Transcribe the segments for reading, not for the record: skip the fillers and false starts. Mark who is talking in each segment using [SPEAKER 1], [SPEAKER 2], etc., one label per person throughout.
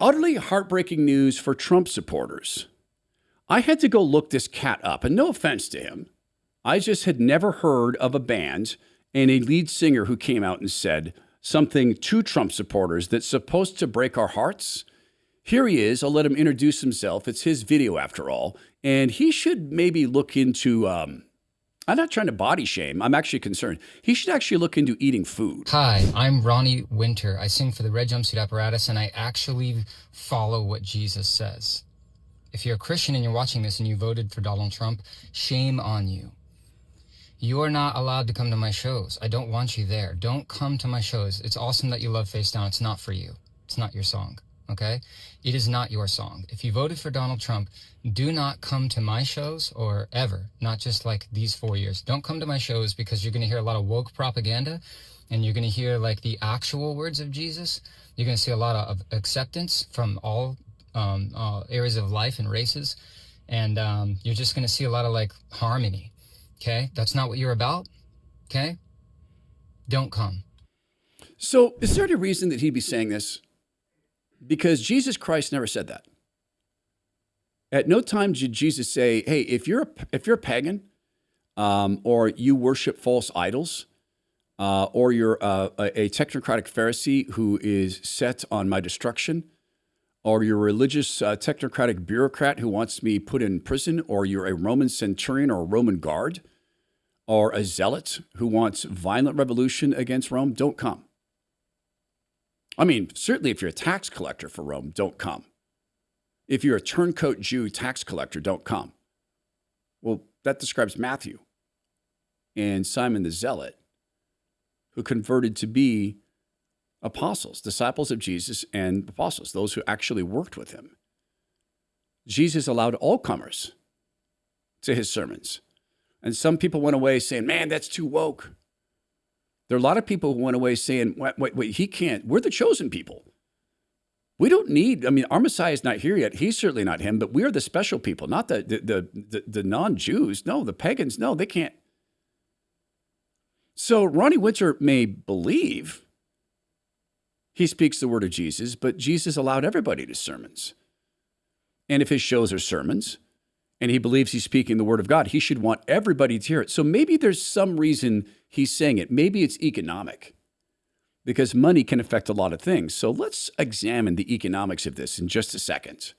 [SPEAKER 1] Utterly heartbreaking news for Trump supporters. I had to go look this cat up, and no offense to him. I just had never heard of a band and a lead singer who came out and said something to Trump supporters that's supposed to break our hearts. Here he is. I'll let him introduce himself. It's his video after all. And he should maybe look into, I'm not trying to body shame. I'm actually concerned. He should actually look into eating food.
[SPEAKER 2] Hi, I'm Ronnie Winter. I sing for the Red Jumpsuit Apparatus, and I actually follow what Jesus says. If you're a Christian and you're watching this and you voted for Donald Trump, shame on you. You are not allowed to come to my shows. I don't want you there. Don't come to my shows. It's awesome that you love Face Down. It's not for you. It's not your song, okay? It is not your song. If you voted for Donald Trump, do not come to my shows or ever, not just like these 4 years. Don't come to my shows because you're going to hear a lot of woke propaganda and you're going to hear like the actual words of Jesus. You're going to see a lot of acceptance from all areas of life and races. And you're just going to see a lot of like harmony. Okay, that's not what you're about. Okay, don't come.
[SPEAKER 1] So is there any reason that he'd be saying this? Because Jesus Christ never said that. At no time did Jesus say, hey, if you're a pagan or you worship false idols or you're a technocratic Pharisee who is set on my destruction, or you're a religious technocratic bureaucrat who wants me put in prison, or you're a Roman centurion or a Roman guard, or a zealot who wants violent revolution against Rome, don't come. I mean, certainly if you're a tax collector for Rome, don't come. If you're a turncoat Jew tax collector, don't come. Well, that describes Matthew and Simon the Zealot, who converted to be apostles, disciples of Jesus and apostles, those who actually worked with him. Jesus allowed all comers to his sermons. And some people went away saying, man, that's too woke. There are a lot of people who went away saying, wait, he can't. We're the chosen people. We don't need, our Messiah is not here yet. He's certainly not him, but we are the special people, not the non-Jews. No, the pagans, no, they can't. So Ronnie Winter may believe he speaks the word of Jesus, but Jesus allowed everybody to sermons. And if his shows are sermons, and he believes he's speaking the word of God, he should want everybody to hear it. So maybe there's some reason he's saying it. Maybe it's economic, because money can affect a lot of things. So let's examine the economics of this in just a second.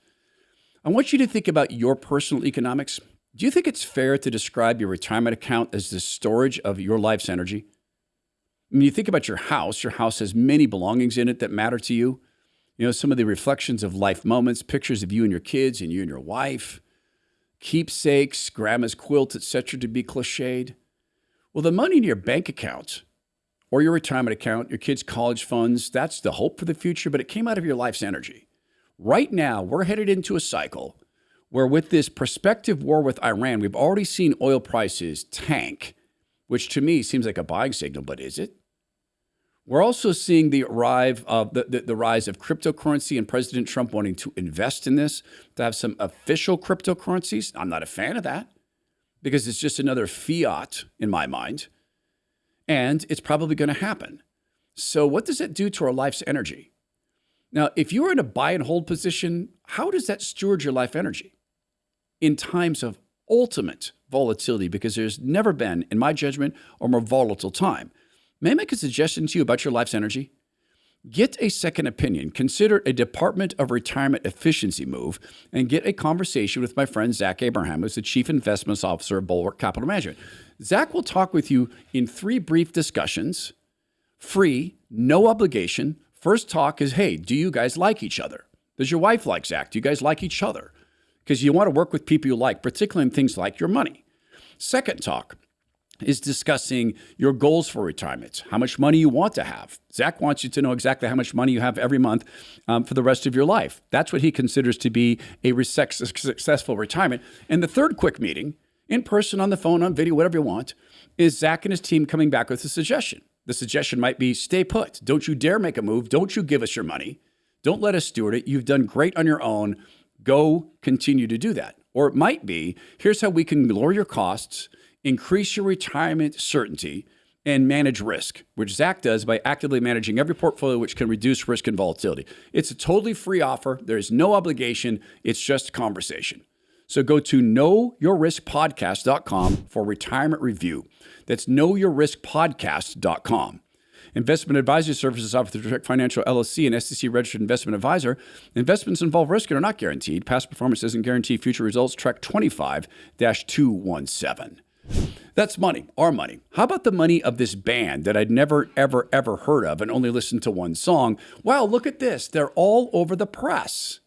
[SPEAKER 1] I want you to think about your personal economics. Do you think it's fair to describe your retirement account as the storage of your life's energy? When you think about your house has many belongings in it that matter to you. You know, some of the reflections of life moments, pictures of you and your kids and you and your wife, keepsakes, grandma's quilt, etc., to be cliched. Well, the money in your bank account or your retirement account, your kids' college funds, that's the hope for the future, but it came out of your life's energy. Right now, we're headed into a cycle where with this prospective war with Iran, we've already seen oil prices tank, which to me seems like a buying signal, but is it? We're also seeing the rise of cryptocurrency and President Trump wanting to invest in this, to have some official cryptocurrencies. I'm not a fan of that because it's just another fiat in my mind, and it's probably going to happen. So what does that do to our life's energy? Now, if you're in a buy and hold position, how does that steward your life energy in times of ultimate volatility? Because there's never been, in my judgment, a more volatile time. May I make a suggestion to you about your life's energy? Get a second opinion. Consider a Department of Retirement efficiency move and get a conversation with my friend Zach Abraham, who's the Chief Investments Officer of Bulwark Capital Management. Zach will talk with you in 3 brief discussions, free, no obligation. First talk is, hey, do you guys like each other? Does your wife like Zach? Do you guys like each other? Because you want to work with people you like, particularly in things like your money. Second talk is discussing your goals for retirement, how much money you want to have. Zach wants you to know exactly how much money you have every month for the rest of your life. That's what he considers to be a successful retirement. And the third quick meeting, in person, on the phone, on video, whatever you want, is Zach and his team coming back with a suggestion. The suggestion might be stay put. Don't you dare make a move. Don't you give us your money. Don't let us steward it. You've done great on your own. Go continue to do that. Or it might be, here's how we can lower your costs, increase your retirement certainty, and manage risk, which Zach does by actively managing every portfolio which can reduce risk and volatility. It's a totally free offer. There is no obligation. It's just conversation. So go to knowyourriskpodcast.com for retirement review. That's knowyourriskpodcast.com. Investment advisory services offered through Direct Financial LLC, an SEC-registered investment advisor. Investments involve risk and are not guaranteed. Past performance doesn't guarantee future results. Track 25-217. That's money, our money. How about the money of this band that I'd never, ever, ever heard of and only listened to one song? Wow, look at this. They're all over the press.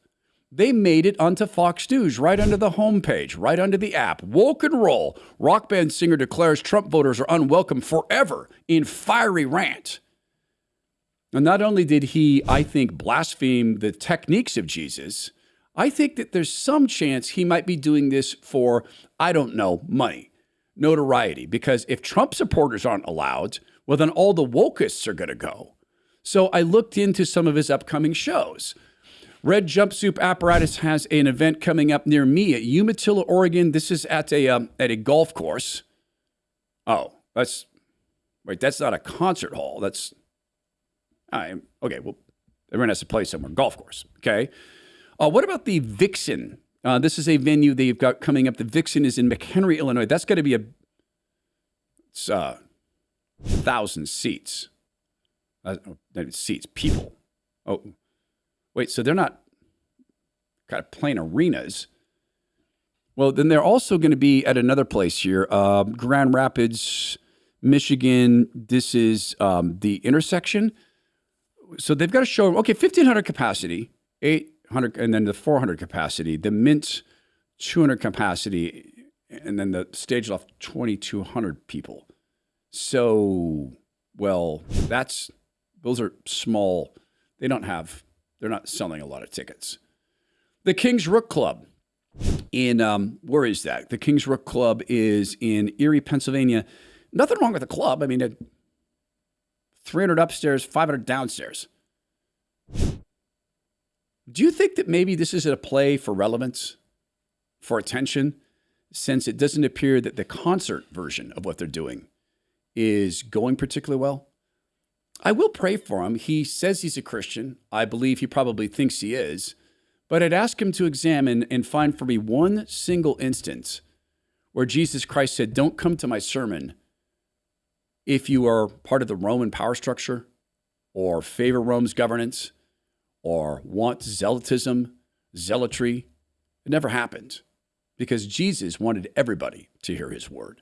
[SPEAKER 1] They made it onto Fox News, right under the homepage, right under the app. Woke and roll. Rock band singer declares Trump voters are unwelcome forever in fiery rant. And not only did he, I think, blaspheme the techniques of Jesus, I think that there's some chance he might be doing this for, I don't know, money, notoriety. Because if Trump supporters aren't allowed, well, then all the wokeists are going to go. So I looked into some of his upcoming shows. Red Jumpsuit Apparatus has an event coming up near me at Umatilla, Oregon. This is at a golf course. Oh, that's not a concert hall. Okay, well, everyone has to play somewhere. Golf course, okay? What about the Vixen? This is a venue they've got coming up. The Vixen is in McHenry, Illinois. That's got to be 1,000 seats. People. Oh, wait, so they're not kind of playing arenas. Well, then they're also going to be at another place here, Grand Rapids, Michigan. This is the intersection. So they've got a show, okay, 1,500 capacity, 800, and then the 400 capacity, the Mint 200 capacity, and then the stage left 2,200 people. So, well, those are small. They're not selling a lot of tickets. The King's Rook Club in, where is that? The King's Rook Club is in Erie, Pennsylvania. Nothing wrong with the club. I mean, 300 upstairs, 500 downstairs. Do you think that maybe this is a play for relevance, for attention, since it doesn't appear that the concert version of what they're doing is going particularly well? I will pray for him. He says he's a Christian. I believe he probably thinks he is. But I'd ask him to examine and find for me one single instance where Jesus Christ said, don't come to my sermon if you are part of the Roman power structure or favor Rome's governance or want zealotism, zealotry. It never happened because Jesus wanted everybody to hear his word.